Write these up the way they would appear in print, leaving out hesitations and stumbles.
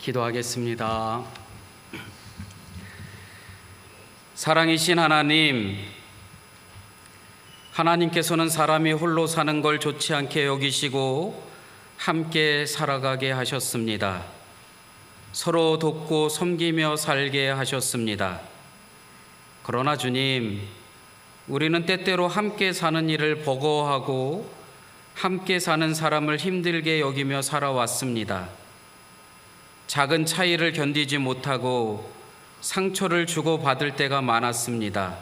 기도하겠습니다. 사랑이신 하나님, 하나님께서는 사람이 홀로 사는 걸 좋지 않게 여기시고 함께 살아가게 하셨습니다. 서로 돕고 섬기며 살게 하셨습니다. 그러나 주님, 우리는 때때로 함께 사는 일을 버거워하고 함께 사는 사람을 힘들게 여기며 살아왔습니다. 작은 차이를 견디지 못하고 상처를 주고받을 때가 많았습니다.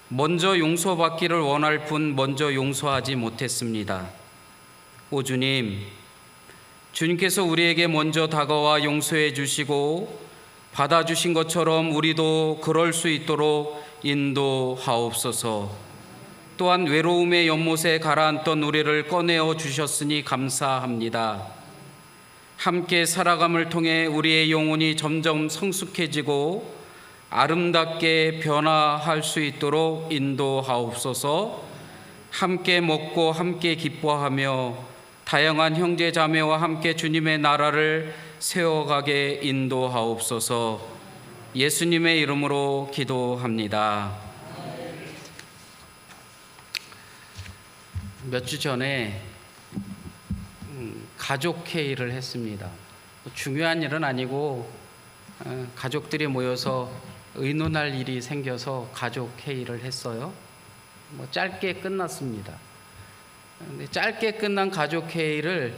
먼저 용서받기를 원할 뿐 먼저 용서하지 못했습니다. 오 주님, 주님께서 우리에게 먼저 다가와 용서해 주시고 받아주신 것처럼 우리도 그럴 수 있도록 인도하옵소서. 또한 외로움의 연못에 가라앉던 우리를 꺼내어 주셨으니 감사합니다. 함께 살아감을 통해 우리의 영혼이 점점 성숙해지고 아름답게 변화할 수 있도록 인도하옵소서. 함께 먹고 함께 기뻐하며 다양한 형제 자매와 함께 주님의 나라를 세워가게 인도하옵소서. 예수님의 이름으로 기도합니다. 몇 주 전에 가족 회의를 했습니다. 중요한 일은 아니고 가족들이 모여서 의논할 일이 생겨서 가족 회의를 했어요. 짧게 끝났습니다. 근데 짧게 끝난 가족 회의를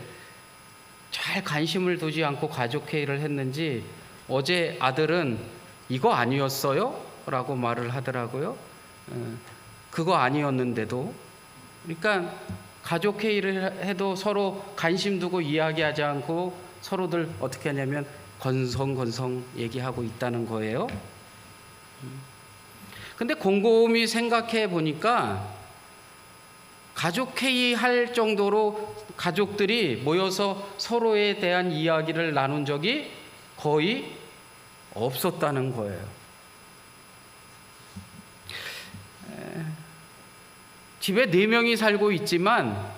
잘 관심을 두지 않고 가족 회의를 했는지 어제 아들은 이거 아니었어요? 라고 말을 하더라고요. 그거 아니었는데도. 그러니까 가족 회의를 해도 서로 관심 두고 이야기하지 않고 서로들 어떻게 하냐면 건성건성 얘기하고 있다는 거예요. 근데 곰곰이 생각해 보니까 가족 회의할 정도로 가족들이 모여서 서로에 대한 이야기를 나눈 적이 거의 없었다는 거예요. 집에 4명이 살고 있지만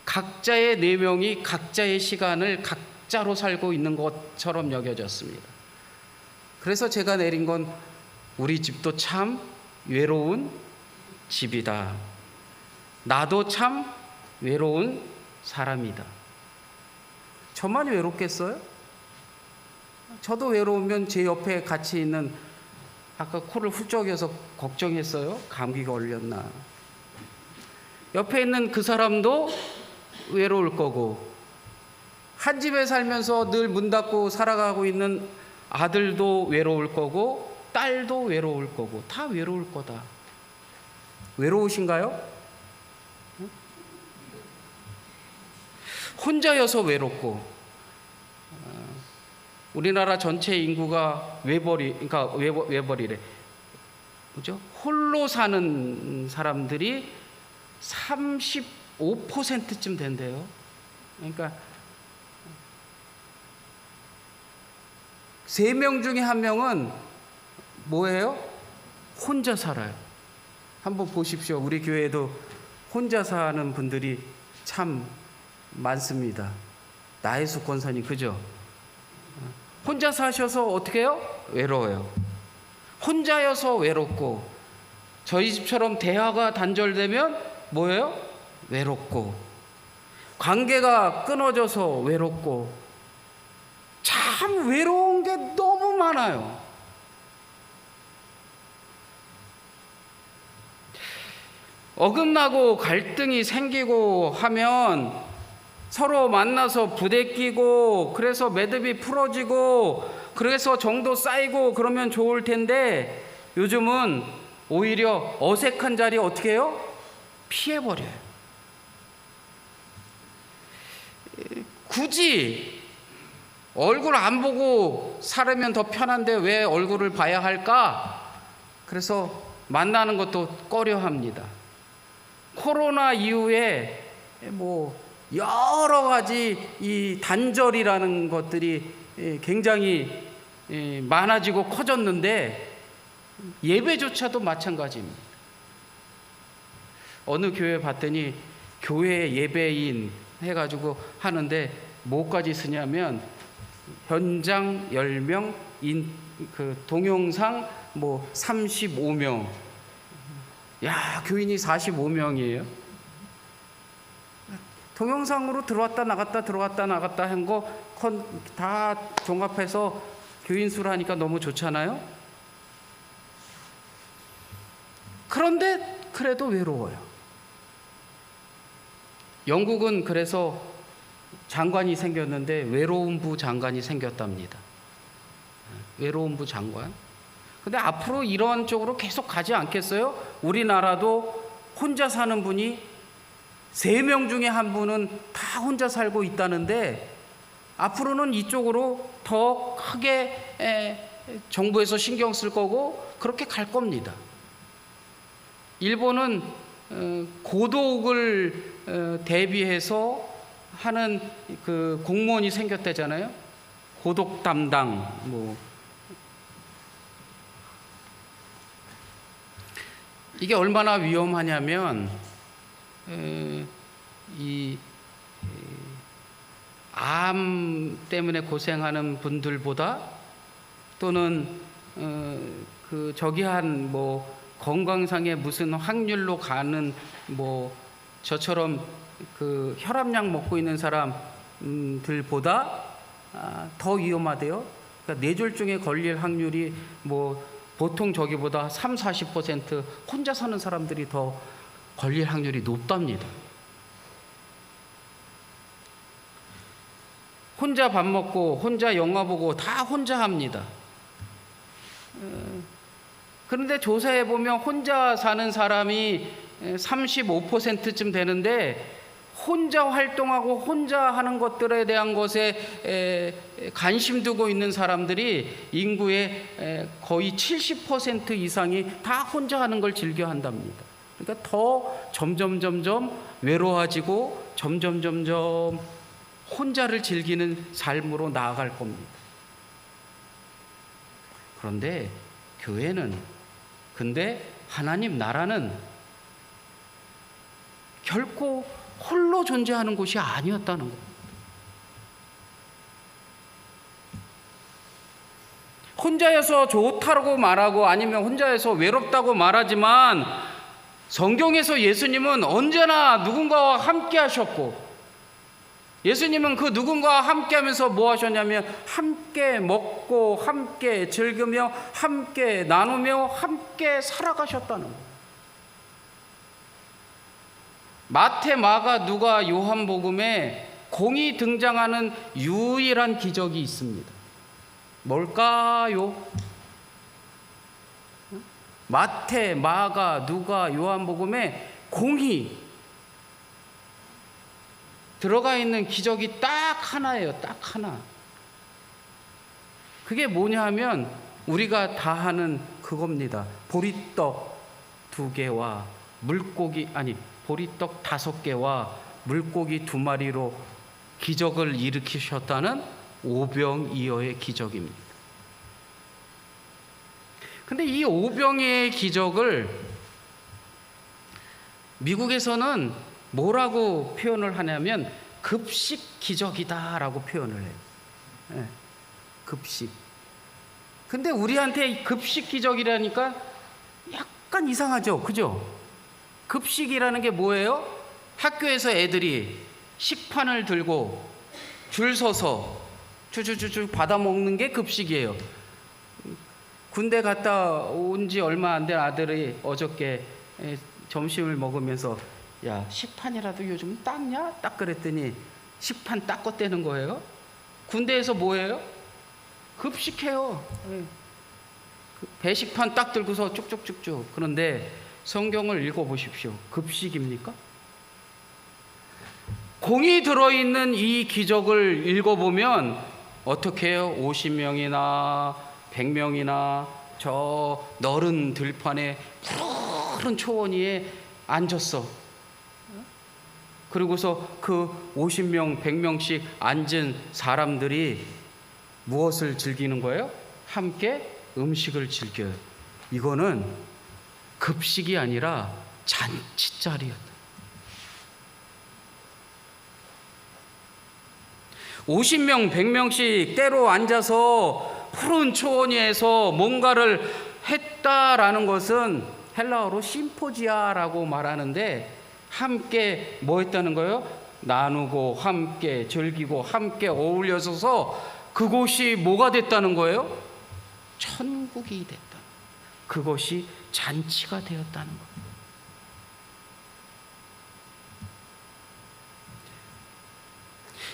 각자의 4명이 각자의 시간을 각자로 살고 있는 것처럼 여겨졌습니다. 그래서 제가 내린 건 우리 집도 참 외로운 집이다. 나도 참 외로운 사람이다. 저만 외롭겠어요? 저도 외로우면 제 옆에 같이 있는 아까 코를 훌쩍여서 걱정했어요. 감기가 걸렸나. 옆에 있는 그 사람도 외로울 거고, 한 집에 살면서 늘 문 닫고 살아가고 있는 아들도 외로울 거고, 딸도 외로울 거고, 다 외로울 거다. 외로우신가요? 혼자여서 외롭고, 우리나라 전체 인구가 외벌이래. 그죠? 홀로 사는 사람들이 35%쯤 된대요. 그러니까 3명 중에 1명은 뭐예요? 혼자 살아요. 한번 보십시오. 우리 교회에도 혼자 사는 분들이 참 많습니다. 나혜숙 권사님, 그죠? 혼자 사셔서 어떻게 해요? 외로워요. 혼자여서 외롭고, 저희 집처럼 대화가 단절되면 뭐예요? 외롭고, 관계가 끊어져서 외롭고, 참 외로운 게 너무 많아요. 어긋나고 갈등이 생기고 하면 서로 만나서 부대끼고, 그래서 매듭이 풀어지고, 그래서 정도 쌓이고 그러면 좋을 텐데, 요즘은 오히려 어색한 자리 어떻게 해요? 피해버려요. 굳이 얼굴 안 보고 살으면 더 편한데 왜 얼굴을 봐야 할까? 그래서 만나는 것도 꺼려합니다. 코로나 이후에 여러 가지 이 단절이라는 것들이 굉장히 많아지고 커졌는데, 예배조차도 마찬가지입니다. 어느 교회 봤더니 교회 예배인 해가지고 하는데 뭐까지 쓰냐면 현장 10명, 동영상 35명. 야, 교인이 45명이에요. 동영상으로 들어왔다 나갔다 한 거 다 종합해서 교인 수를 하니까 너무 좋잖아요. 그런데 그래도 외로워요. 영국은 그래서 장관이 생겼는데 외로움부 장관이 생겼답니다. 외로움부 장관. 근데 앞으로 이런 쪽으로 계속 가지 않겠어요? 우리나라도 혼자 사는 분이 3명 중에 한 분은 다 혼자 살고 있다는데, 앞으로는 이쪽으로 더 크게 정부에서 신경 쓸 거고 그렇게 갈 겁니다. 일본은 고독을 대비해서 하는 그 공무원이 생겼대잖아요. 고독 담당. 이게 얼마나 위험하냐면, 암 때문에 고생하는 분들보다, 또는 건강상의 무슨 확률로 가는 저처럼 그 혈압약 먹고 있는 사람들보다 더 위험하대요. 그러니까 뇌졸중에 걸릴 확률이 보통 저기보다 30-40% 혼자 사는 사람들이 더 걸릴 확률이 높답니다. 혼자 밥 먹고 혼자 영화 보고 다 혼자 합니다. 그런데 조사해 보면 혼자 사는 사람이 35%쯤 되는데, 혼자 활동하고 혼자 하는 것들에 대한 것에 관심 두고 있는 사람들이 인구의 거의 70% 이상이 다 혼자 하는 걸 즐겨 한답니다. 그러니까 더 점점 외로워지고 점점 혼자를 즐기는 삶으로 나아갈 겁니다. 그런데 근데 하나님 나라는 결코 홀로 존재하는 곳이 아니었다는 겁니다. 혼자여서 좋다고 말하고 아니면 혼자여서 외롭다고 말하지만, 성경에서 예수님은 언제나 누군가와 함께 하셨고, 예수님은 그 누군가와 함께 하면서 뭐 하셨냐면, 함께 먹고 함께 즐기며 함께 나누며 함께 살아가셨다는 거예요. 마태, 마가, 누가, 요한복음에 공이 등장하는 유일한 기적이 있습니다. 뭘까요? 마태, 마가, 누가, 요한복음에 공이 들어가 있는 기적이 딱 하나예요. 딱 하나. 그게 뭐냐 하면 우리가 다 하는 그겁니다. 보리떡 2개와 보리떡 5개와 물고기 2마리로 기적을 일으키셨다는 오병이어의 기적입니다. 근데 이 오병이어의 기적을 미국에서는 뭐라고 표현을 하냐면 급식 기적이다라고 표현을 해요. 네, 급식. 근데 우리한테 급식 기적이라니까 약간 이상하죠, 그죠? 급식이라는 게 뭐예요? 학교에서 애들이 식판을 들고 줄 서서 쭈쭈쭈쭈 받아 먹는 게 급식이에요. 군대 갔다 온 지 얼마 안 된 아들이 어저께 점심을 먹으면서, 야, 식판이라도 요즘 닦냐? 딱 그랬더니 식판 닦았다는 거예요. 군대에서 뭐예요? 급식해요. 배식판 딱 들고서 쭉쭉쭉쭉. 그런데 성경을 읽어보십시오. 급식입니까? 공이 들어있는 이 기적을 읽어보면 어떻게 해요? 50명이나 100명이나 저 너른 들판에 푸른 초원 위에 앉았어. 그리고서 그 50명, 100명씩 앉은 사람들이 무엇을 즐기는 거예요? 함께 음식을 즐겨요. 이거는 급식이 아니라 잔치자리였다. 50명, 100명씩 때로 앉아서 푸른 초원위에서 뭔가를 했다라는 것은 헬라어로 심포지아라고 말하는데, 함께 뭐 했다는 거예요? 나누고 함께 즐기고 함께 어울려서 그곳이 뭐가 됐다는 거예요? 천국이 됐다. 그것이 잔치가 되었다는 거예요.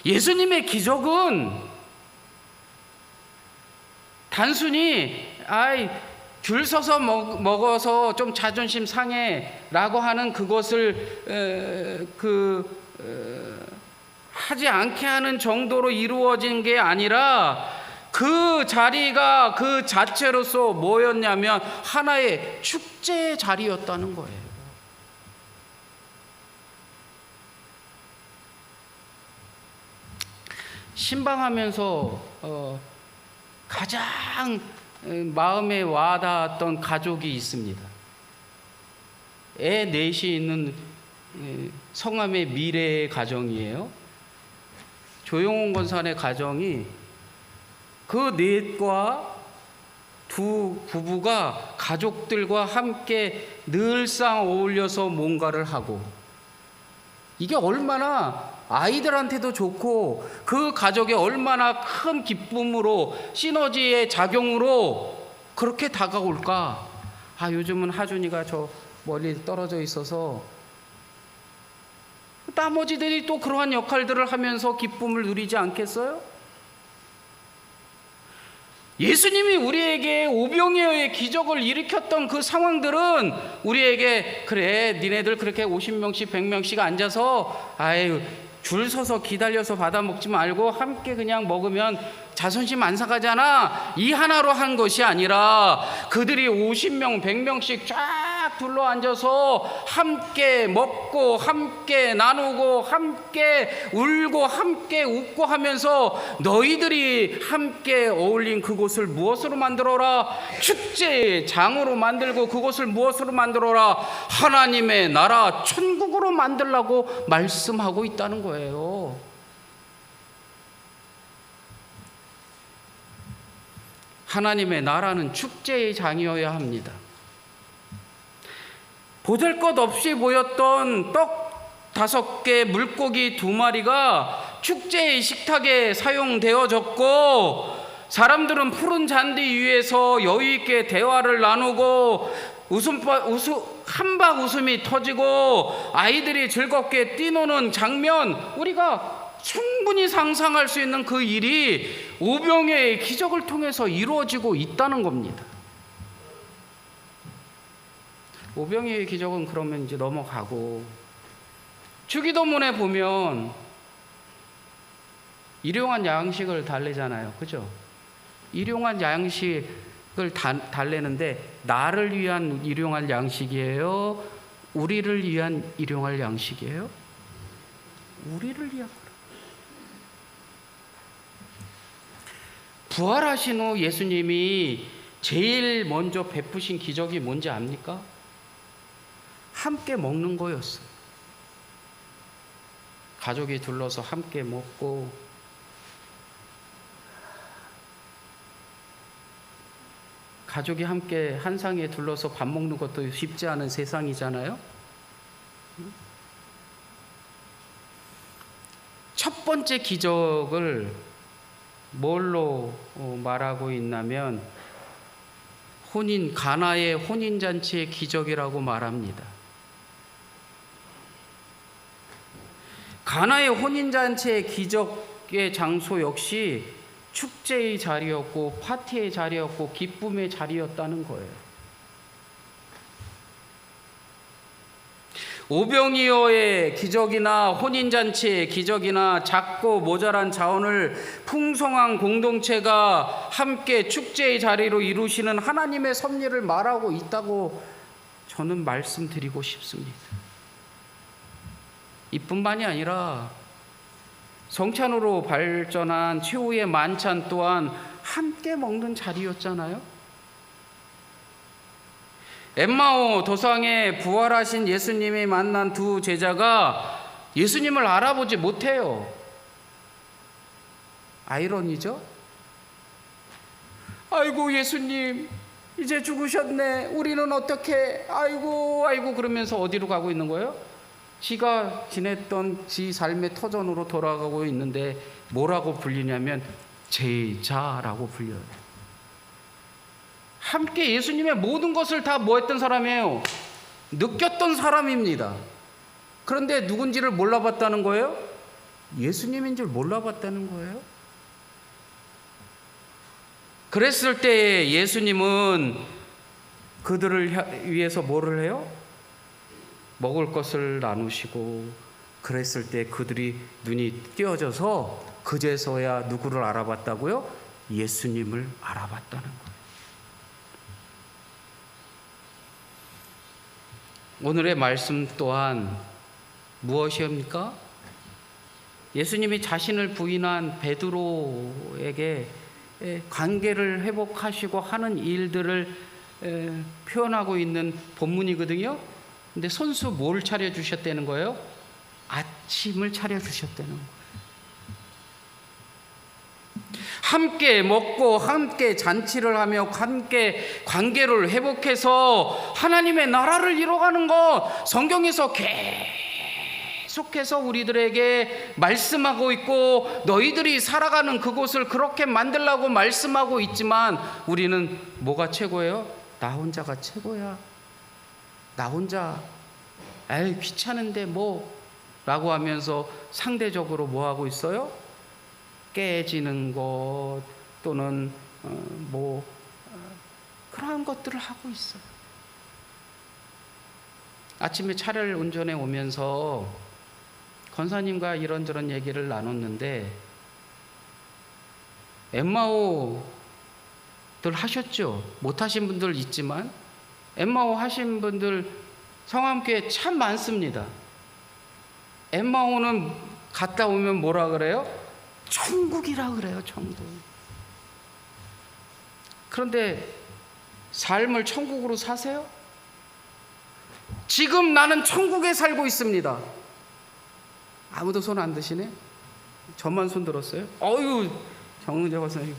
예수님의 기적은 단순히 줄 서서 먹어서 좀 자존심 상해라고 하는 그것을 하지 않게 하는 정도로 이루어진 게 아니라, 그 자리가 그 자체로서 뭐였냐면 하나의 축제의 자리였다는 거예요. 신방하면서 가장 마음에 와닿았던 가족이 있습니다. 애 넷이 있는 성함의 미래의 가정이에요. 조용훈 권사의 가정이 그 넷과 두 부부가 가족들과 함께 늘상 어울려서 뭔가를 하고, 이게 얼마나 아이들한테도 좋고 그 가족에 얼마나 큰 기쁨으로 시너지의 작용으로 그렇게 다가올까. 요즘은 하준이가 저 멀리 떨어져 있어서 나머지들이 또 그러한 역할들을 하면서 기쁨을 누리지 않겠어요? 예수님이 우리에게 오병이어의 기적을 일으켰던 그 상황들은 우리에게, 그래 니네들 그렇게 50명씩 100명씩 앉아서 줄 서서 기다려서 받아 먹지 말고 함께 그냥 먹으면 자존심 안 상하잖아, 이 하나로 한 것이 아니라, 그들이 50명 100명씩 쫙 둘러 앉아서 함께 먹고 함께 나누고 함께 울고 함께 웃고 하면서 너희들이 함께 어울린 그곳을 무엇으로 만들어라? 축제의 장으로 만들고, 그곳을 무엇으로 만들어라? 하나님의 나라 천국으로 만들라고 말씀하고 있다는 거예요. 하나님의 나라는 축제의 장이어야 합니다. 보잘것없이 보였던 떡 5개, 물고기 2마리가 축제의 식탁에 사용되어졌고, 사람들은 푸른 잔디 위에서 여유있게 대화를 나누고 한박 웃음이 터지고 아이들이 즐겁게 뛰노는 장면, 우리가 충분히 상상할 수 있는 그 일이 오병이어의 기적을 통해서 이루어지고 있다는 겁니다. 오병이어의 기적은 그러면 이제 넘어가고, 주기도문에 보면 일용할 양식을 달래잖아요. 그죠? 일용할 양식을 달래는데, 나를 위한 일용할 양식이에요? 우리를 위한 일용할 양식이에요? 우리를 위한 거라. 부활하신 후 예수님이 제일 먼저 베푸신 기적이 뭔지 압니까? 함께 먹는 거였어요. 가족이 둘러서 함께 먹고, 가족이 함께 한 상에 둘러서 밥 먹는 것도 쉽지 않은 세상이잖아요. 첫 번째 기적을 뭘로 말하고 있냐면, 가나의 혼인잔치의 기적이라고 말합니다. 가나의 혼인잔치의 기적의 장소 역시 축제의 자리였고 파티의 자리였고 기쁨의 자리였다는 거예요. 오병이어의 기적이나 혼인잔치의 기적이나 작고 모자란 자원을 풍성한 공동체가 함께 축제의 자리로 이루시는 하나님의 섭리를 말하고 있다고 저는 말씀드리고 싶습니다. 이뿐만이 아니라 성찬으로 발전한 최후의 만찬 또한 함께 먹는 자리였잖아요. 엠마오 도상에 부활하신 예수님이 만난 두 제자가 예수님을 알아보지 못해요. 아이러니죠? 아이고 예수님 이제 죽으셨네. 우리는 어떻게 아이고 그러면서 어디로 가고 있는 거예요? 지가 지냈던 지 삶의 터전으로 돌아가고 있는데 뭐라고 불리냐면 제자라고 불려요. 함께 예수님의 모든 것을 다 뭐 했던 사람이에요? 느꼈던 사람입니다. 그런데 누군지를 몰라봤다는 거예요? 예수님인 줄 몰라봤다는 거예요? 그랬을 때 예수님은 그들을 위해서 뭐를 해요? 먹을 것을 나누시고, 그랬을 때 그들이 눈이 띄어져서 그제서야 누구를 알아봤다고요? 예수님을 알아봤다는 거예요. 오늘의 말씀 또한 무엇이옵니까? 예수님이 자신을 부인한 베드로에게 관계를 회복하시고 하는 일들을 표현하고 있는 본문이거든요. 근데 손수 뭘 차려주셨다는 거예요? 아침을 차려주셨다는 거예요. 함께 먹고 함께 잔치를 하며 함께 관계를 회복해서 하나님의 나라를 이뤄가는 것, 성경에서 계속해서 우리들에게 말씀하고 있고, 너희들이 살아가는 그곳을 그렇게 만들라고 말씀하고 있지만 우리는 뭐가 최고예요? 나 혼자가 최고야. 나 혼자 에이 귀찮은데 뭐 라고 하면서 상대적으로 뭐 하고 있어요? 깨지는 것 또는 그러한 것들을 하고 있어요. 아침에 차를 운전해 오면서 권사님과 이런저런 얘기를 나눴는데, 엠마오들 하셨죠? 못하신 분들 있지만 엠마오 하신 분들 성함교회 참 많습니다. 엠마오는 갔다 오면 뭐라 그래요? 천국이라 그래요. 천국. 그런데 삶을 천국으로 사세요? 지금 나는 천국에 살고 있습니다. 아무도 손 안 드시네? 저만 손 들었어요? 어휴, 정은재 박사님.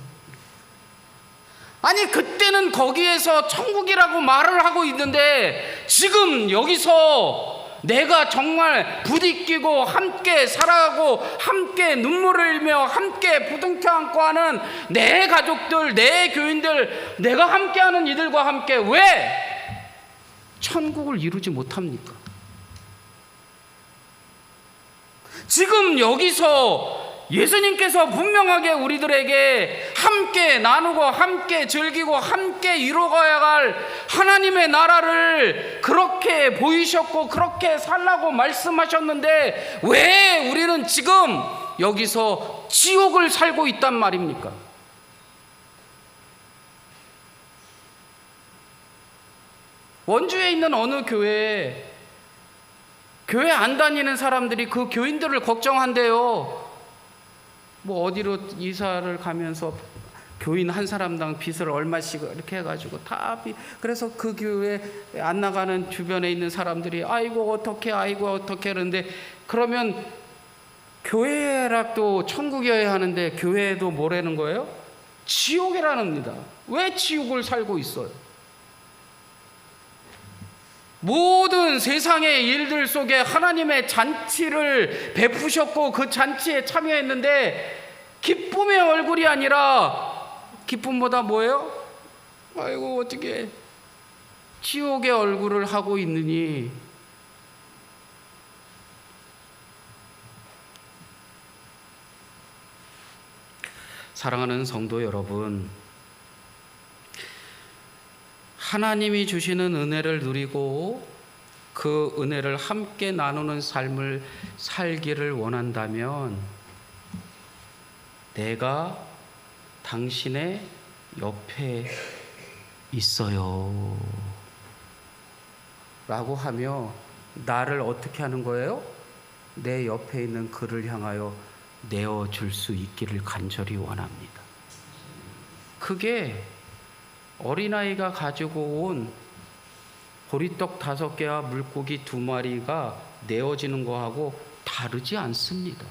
아니 그때는 거기에서 천국이라고 말을 하고 있는데 지금 여기서 내가 정말 부딪히고 함께 살아가고 함께 눈물을 흘리며 함께 부둥켜 안고 하는 내 가족들, 내 교인들, 내가 함께하는 이들과 함께 왜 천국을 이루지 못합니까? 지금 여기서 예수님께서 분명하게 우리들에게 함께 나누고 함께 즐기고 함께 이루어가야 할 하나님의 나라를 그렇게 보이셨고 그렇게 살라고 말씀하셨는데 왜 우리는 지금 여기서 지옥을 살고 있단 말입니까? 원주에 있는 어느 교회 안 다니는 사람들이 그 교인들을 걱정한대요. 뭐 어디로 이사를 가면서 교인 한 사람당 빚을 얼마씩 이렇게 해가지고 다 그래서 그 교회 안 나가는 주변에 있는 사람들이 아이고 어떻게 그러는데, 그러면 교회락도 천국이어야 하는데 교회도 뭐라는 거예요? 지옥이라는니다. 왜 지옥을 살고 있어요? 모든 세상의 일들 속에 하나님의 잔치를 베푸셨고 그 잔치에 참여했는데 기쁨의 얼굴이 아니라 기쁨보다 뭐예요? 아이고 어떻게 지옥의 얼굴을 하고 있느니. 사랑하는 성도 여러분, 하나님이 주시는 은혜를 누리고 그 은혜를 함께 나누는 삶을 살기를 원한다면 내가 당신의 옆에 있어요 라고 하며 나를 어떻게 하는 거예요? 내 옆에 있는 그를 향하여 내어줄 수 있기를 간절히 원합니다. 그게 어린아이가 가지고 온 보리떡 5개와 물고기 2마리가 내어지는 거하고 다르지 않습니다.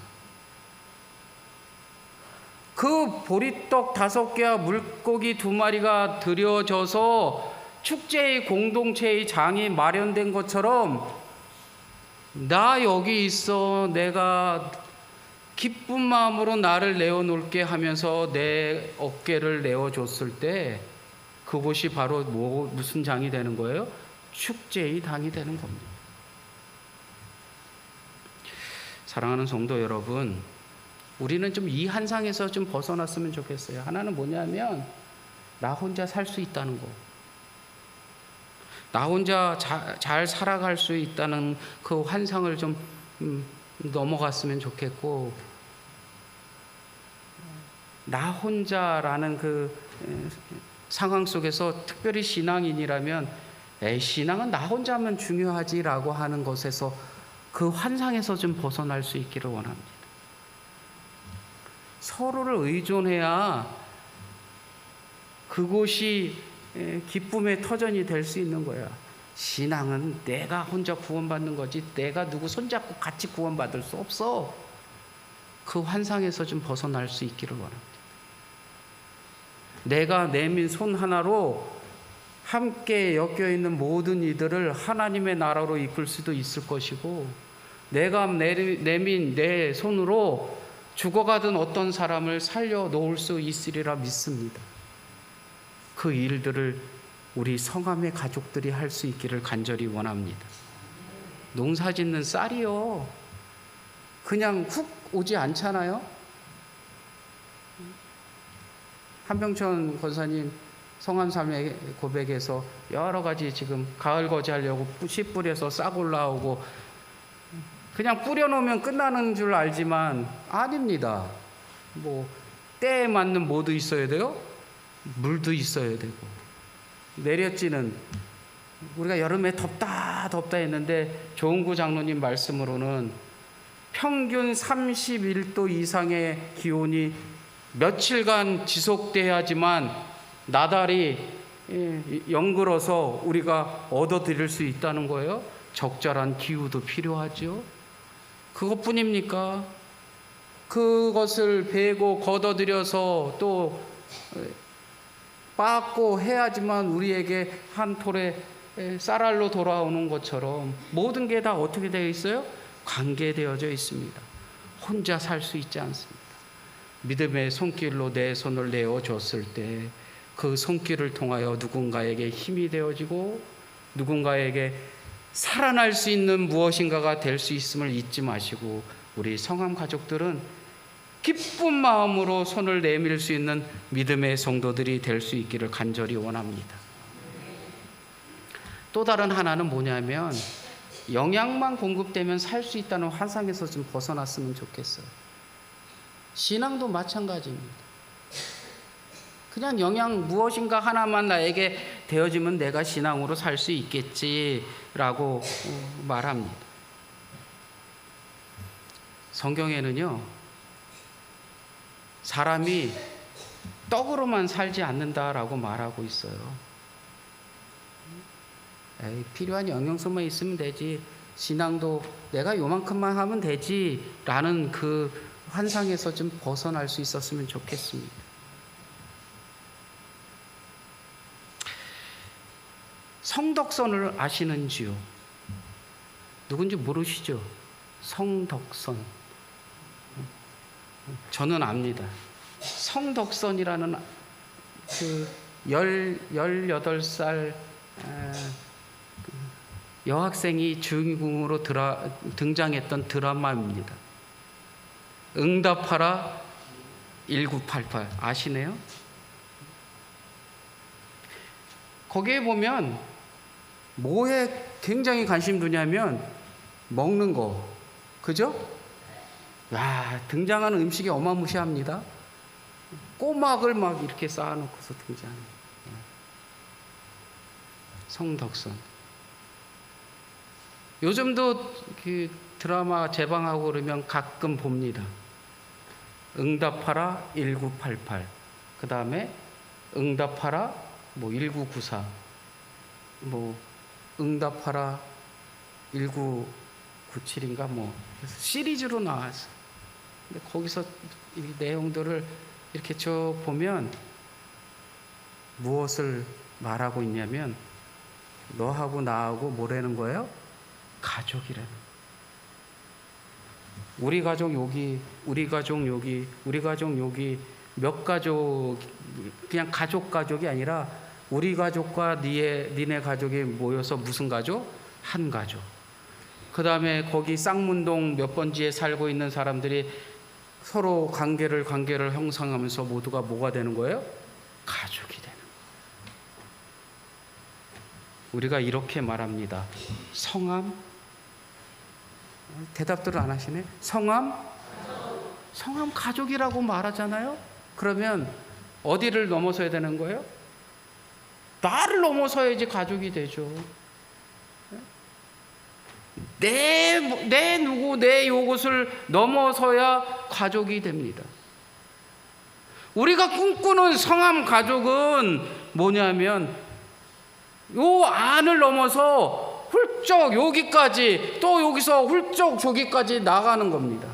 그 보리떡 5개와 물고기 2마리가 드려져서 축제의 공동체의 장이 마련된 것처럼 나 여기 있어, 내가 기쁜 마음으로 나를 내어놓을게 하면서 내 어깨를 내어줬을 때 그곳이 바로 무슨 장이 되는 거예요? 축제의 당이 되는 겁니다. 사랑하는 성도 여러분, 우리는 좀 이 한상에서 좀 벗어났으면 좋겠어요. 하나는 뭐냐면 나 혼자 살 수 있다는 거, 나 혼자 잘 살아갈 수 있다는 그 환상을 좀 넘어갔으면 좋겠고, 나 혼자라는 그 상황 속에서 특별히 신앙인이라면 신앙은 나 혼자 하면 중요하지라고 하는 것에서 그 환상에서 좀 벗어날 수 있기를 원합니다. 서로를 의존해야 그곳이 기쁨의 터전이 될 수 있는 거야. 신앙은 내가 혼자 구원받는 거지 내가 누구 손잡고 같이 구원받을 수 없어. 그 환상에서 좀 벗어날 수 있기를 원합니다. 내가 내민 손 하나로 함께 엮여있는 모든 이들을 하나님의 나라로 이끌 수도 있을 것이고, 내가 내민 내 손으로 죽어가던 어떤 사람을 살려놓을 수 있으리라 믿습니다. 그 일들을 우리 성함의 가족들이 할 수 있기를 간절히 원합니다. 농사짓는 쌀이요, 그냥 훅 오지 않잖아요. 한병천 권사님 성한 삶의 고백에서 여러 가지 지금 가을 거지 하려고 씨 뿌려서 싹 올라오고 그냥 뿌려놓으면 끝나는 줄 알지만 아닙니다. 뭐 때에 맞는 뭐도 있어야 돼요. 물도 있어야 되고, 내렸지는 우리가 여름에 덥다 했는데 조은구 장로님 말씀으로는 평균 31도 이상의 기온이 며칠간 지속돼야지만 나달이 영글어서 우리가 얻어들일 수 있다는 거예요. 적절한 기후도 필요하죠. 그것뿐입니까? 그것을 베고 걷어들여서 또 빻고 해야지만 우리에게 한 톨의 쌀알로 돌아오는 것처럼 모든 게 다 어떻게 되어 있어요? 관계되어져 있습니다. 혼자 살 수 있지 않습니다. 믿음의 손길로 내 손을 내어줬을 때 그 손길을 통하여 누군가에게 힘이 되어지고 누군가에게 살아날 수 있는 무엇인가가 될 수 있음을 잊지 마시고, 우리 성함 가족들은 기쁜 마음으로 손을 내밀 수 있는 믿음의 성도들이 될 수 있기를 간절히 원합니다. 또 다른 하나는 뭐냐면 영양만 공급되면 살 수 있다는 환상에서 좀 벗어났으면 좋겠어요. 신앙도 마찬가지입니다. 그냥 영양 무엇인가 하나만 나에게 되어지면 내가 신앙으로 살 수 있겠지라고 말합니다. 성경에는요, 사람이 떡으로만 살지 않는다라고 말하고 있어요. 필요한 영양소만 있으면 되지, 신앙도 내가 요만큼만 하면 되지 라는 그 환상에서 좀 벗어날 수 있었으면 좋겠습니다. 성덕선을 아시는지요? 누군지 모르시죠? 성덕선. 저는 압니다. 성덕선이라는 그 18살 여학생이 주인공으로 등장했던 드라마입니다. 응답하라 1988 아시네요? 거기에 보면 뭐에 굉장히 관심 두냐면 먹는 거, 그죠? 야, 등장하는 음식이 어마무시합니다. 꼬막을 막 이렇게 쌓아놓고서 등장해요. 성덕선. 요즘도 그 드라마 재방하고 그러면 가끔 봅니다. 응답하라 1988, 그 다음에 응답하라 뭐 1994, 뭐 응답하라 1997인가 뭐 시리즈로 나왔어. 근데 거기서 이 내용들을 이렇게 쭉 보면 무엇을 말하고 있냐면 너하고 나하고 뭐라는 거예요? 가족이라는. 우리 가족 여기, 우리 가족 여기, 우리 가족 여기, 몇 가족, 그냥 가족이 아니라 우리 가족과 니네 가족이 모여서 무슨 가족? 한 가족. 그 다음에 거기 쌍문동 몇 번지에 살고 있는 사람들이 서로 관계를 형성하면서 모두가 뭐가 되는 거예요? 가족이 되는 거예요. 우리가 이렇게 말합니다. 성함? 대답들을 안 하시네. 성함 가족이라고 말하잖아요. 그러면 어디를 넘어서야 되는 거예요? 나를 넘어서야지 가족이 되죠. 내 누구, 내 요것을 넘어서야 가족이 됩니다. 우리가 꿈꾸는 성함 가족은 뭐냐면 요 안을 넘어서 훌쩍 여기까지, 또 여기서 훌쩍 저기까지 나가는 겁니다.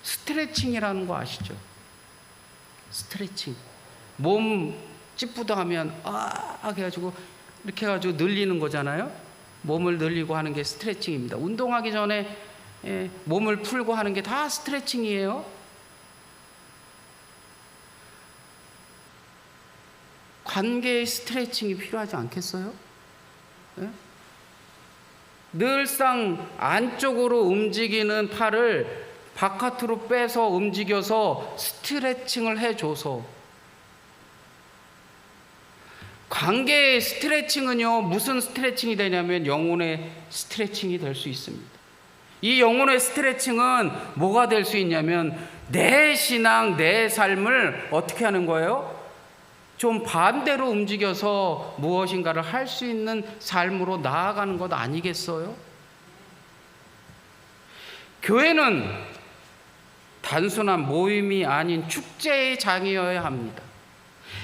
스트레칭이라는 거 아시죠? 스트레칭. 몸 찌뿌다 하면 해가지고 이렇게 해가지고 늘리는 거잖아요. 몸을 늘리고 하는 게 스트레칭입니다. 운동하기 전에 몸을 풀고 하는 게 다 스트레칭이에요. 관계의 스트레칭이 필요하지 않겠어요? 늘상 안쪽으로 움직이는 팔을 바깥으로 빼서 움직여서 스트레칭을 해줘서. 관계의 스트레칭은요, 무슨 스트레칭이 되냐면 영혼의 스트레칭이 될 수 있습니다. 이 영혼의 스트레칭은 뭐가 될 수 있냐면 내 신앙, 내 삶을 어떻게 하는 거예요? 좀 반대로 움직여서 무엇인가를 할 수 있는 삶으로 나아가는 것 아니겠어요? 교회는 단순한 모임이 아닌 축제의 장이어야 합니다.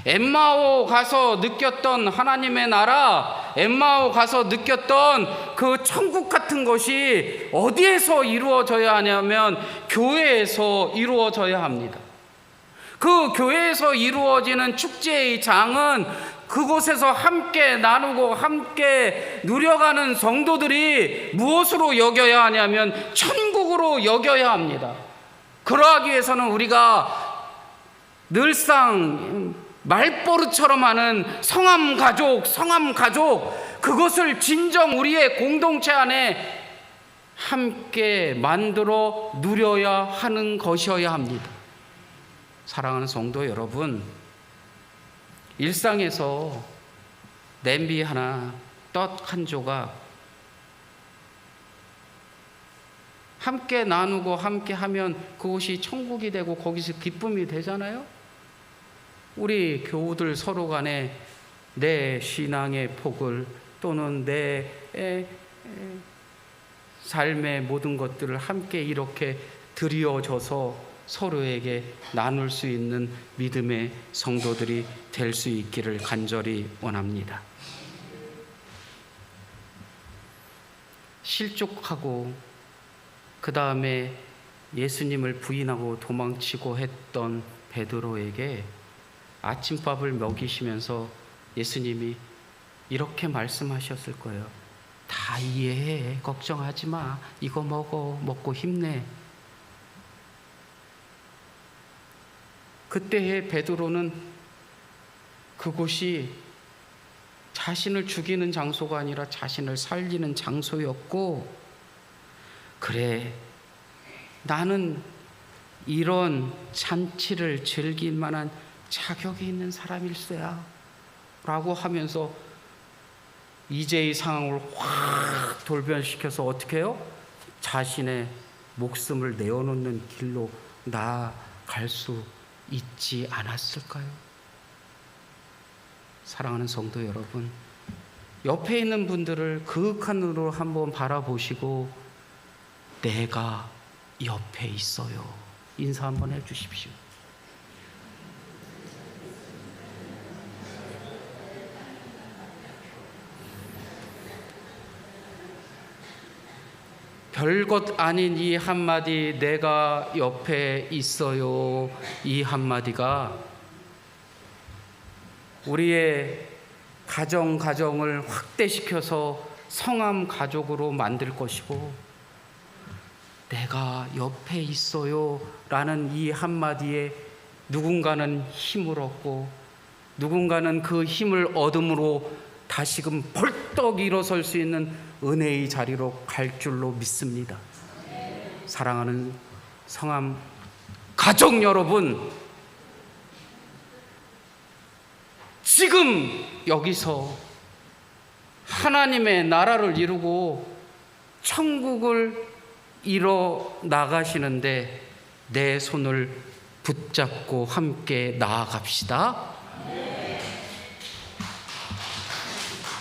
엠마오 가서 느꼈던 하나님의 나라, 엠마오 가서 느꼈던 그 천국 같은 것이 어디에서 이루어져야 하냐면 교회에서 이루어져야 합니다. 그 교회에서 이루어지는 축제의 장은 그곳에서 함께 나누고 함께 누려가는 성도들이 무엇으로 여겨야 하냐면 천국으로 여겨야 합니다. 그러하기 위해서는 우리가 늘상 말버릇처럼 하는 성함 가족, 그것을 진정 우리의 공동체 안에 함께 만들어 누려야 하는 것이어야 합니다. 사랑하는 성도 여러분, 일상에서 냄비 하나, 떡 한 조각 함께 나누고 함께 하면 그것이 천국이 되고 거기서 기쁨이 되잖아요. 우리 교우들 서로 간에 내 신앙의 폭을 또는 내 삶의 모든 것들을 함께 이렇게 드리어줘서 서로에게 나눌 수 있는 믿음의 성도들이 될 수 있기를 간절히 원합니다. 실족하고 그 다음에 예수님을 부인하고 도망치고 했던 베드로에게 아침밥을 먹이시면서 예수님이 이렇게 말씀하셨을 거예요. 다 이해해. 걱정하지 마. 이거 먹고 힘내. 그때의 베드로는 그곳이 자신을 죽이는 장소가 아니라 자신을 살리는 장소였고, 그래, 나는 이런 잔치를 즐길 만한 자격이 있는 사람일세야 라고 하면서 이제의 상황을 확 돌변시켜서 어떻게 해요? 자신의 목숨을 내어놓는 길로 나아갈 수 있지 않았을까요? 사랑하는 성도 여러분, 옆에 있는 분들을 그윽한 눈으로 한번 바라보시고 내가 옆에 있어요. 인사 한번 해주십시오. 별것 아닌 이 한마디, 내가 옆에 있어요, 이 한마디가 우리의 가정을 확대시켜서 성함 가족으로 만들 것이고, 내가 옆에 있어요 라는 이 한마디에 누군가는 힘을 얻고, 누군가는 그 힘을 얻음으로 다시금 벌떡 일어설 수 있는 은혜의 자리로 갈 줄로 믿습니다. 사랑하는 성함 가족 여러분, 지금 여기서 하나님의 나라를 이루고 천국을 이뤄 나가시는데 내 손을 붙잡고 함께 나아갑시다.